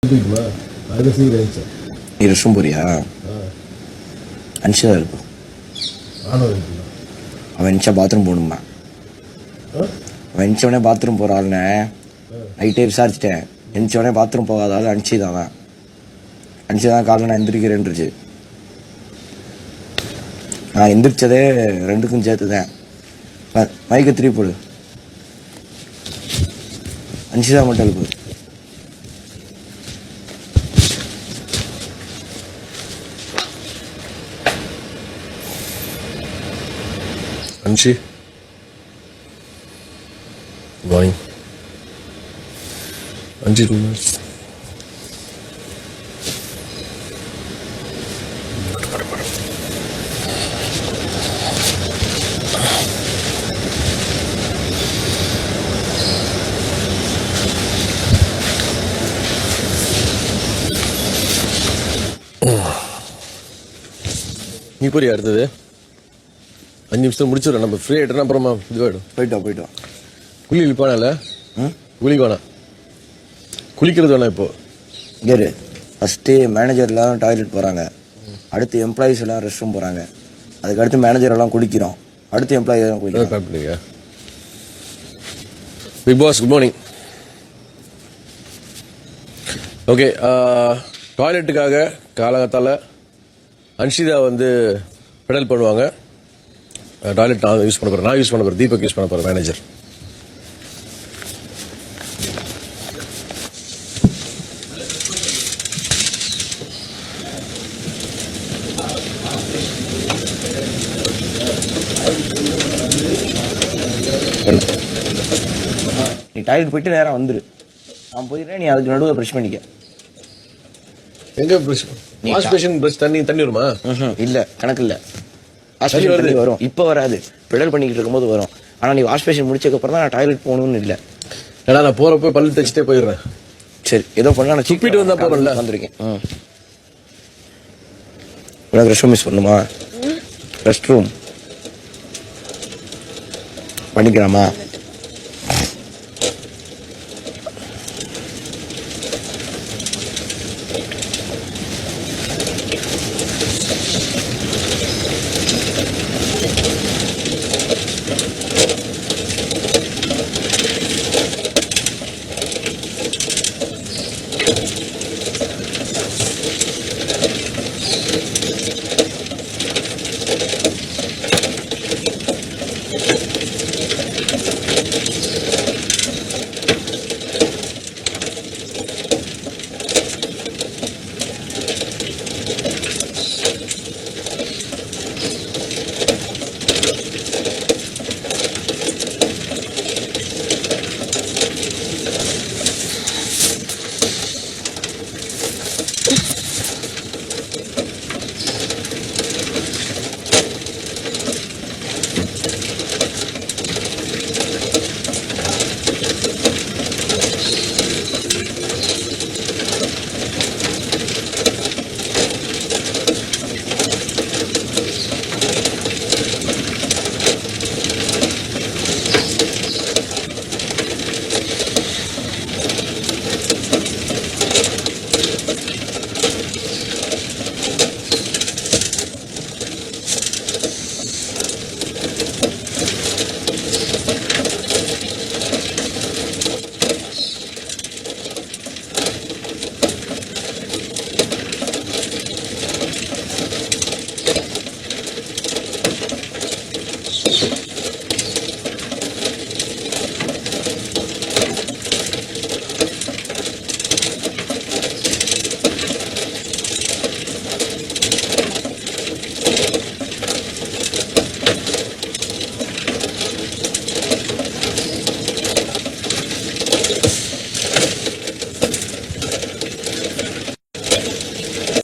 நீ ரெஸ்ட் போறியா? அனுஷா இருக்கும். அவன் நினச்சா பாத்ரூம் போகணுமா? அவன் நினச்சவனே பாத்ரூம் போகிற ஆளுண்ணே. நைட்டே விசாரிச்சிட்டேன். நினச்சவனே பாத்ரூம் போகாத ஆள் அனுப்பிச்சிதான். அனுப்பிச்சிதான் காலையில் நான் எந்திரிக்கிறேன்ருச்சு. நான் எந்திரிச்சதே ரெண்டுக்கும் சேர்த்து தான். மைக்க திருப்பி போடு. அனுப்பிச்சிதான் மட்டும் எழுப்பு. Anshi, good morning. Anshi, 2 minutes. நீ போறியா அடுத்தது? 5 நிமிஷம் முடிச்சிடறோம். நம்ம ஃப்ரீ ஆகிட்டோம். அப்புறமா இதுவாகிடும். போயிட்டு வா. குளி இழுப்பானால குளிக்க வேணாம். குளிக்கிறது வேணாம். இப்போ இங்கே ஃபஸ்ட்டு மேனேஜர்லாம் டாய்லெட் போகிறாங்க. அடுத்து எம்ப்ளாயிஸ் எல்லாம் ரெஸ்ட் ரூம் போகிறாங்க. அதுக்கு அடுத்து மேனேஜர் எல்லாம் குளிக்கிறோம். அடுத்து எம்ப்ளாயி எல்லாம் குளிக்கிறோம். Big boss good morning. Okay, டாய்லெட்டுக்காக காலகத்தால் அன்ஷிதா பெடல் பண்ணுவாங்க. டாய்லெட் நான் யூஸ் பண்ண போகிறேன். தீபக் யூஸ் பண்ண போகிறேன். மேனேஜர் நீ டாய்லெட் போயிட்டு நேரம் வந்துரு. நான் போயிடுறேன். நீ அதுக்கு நடுவில் ப்ரஷ் பண்ணிக்க. எங்க ப்ரஷ்? வாஷ் பேஷன் ப்ரஷ் தண்ணி வருமா? இல்லை, கணக்கு இல்லை. வாஷ் பேஷன் வரும். இப்போ வராது. பெடல் பண்ணிக்கிட்டு இருக்கும்போது வரும். ஆனால் நீ வாஷ் பேஷன் முடிச்சதுக்கப்புறம் தான் நான் டாய்லெட் போகணும்னு இல்லை. ஏன்னா நான் போகிறப்ப பல்லு தைச்சிட்டே போயிடுறேன். சரி, ஏதோ பண்ணா நான் சிப்பிட்டு வந்தால் போகிறேன்ல. வந்திருக்கேன். உனக்கு ரெஸ்ட் ரூம் மிஸ் பண்ணுமா? ரெஸ்ட் ரூம் பண்ணிக்கலாமா?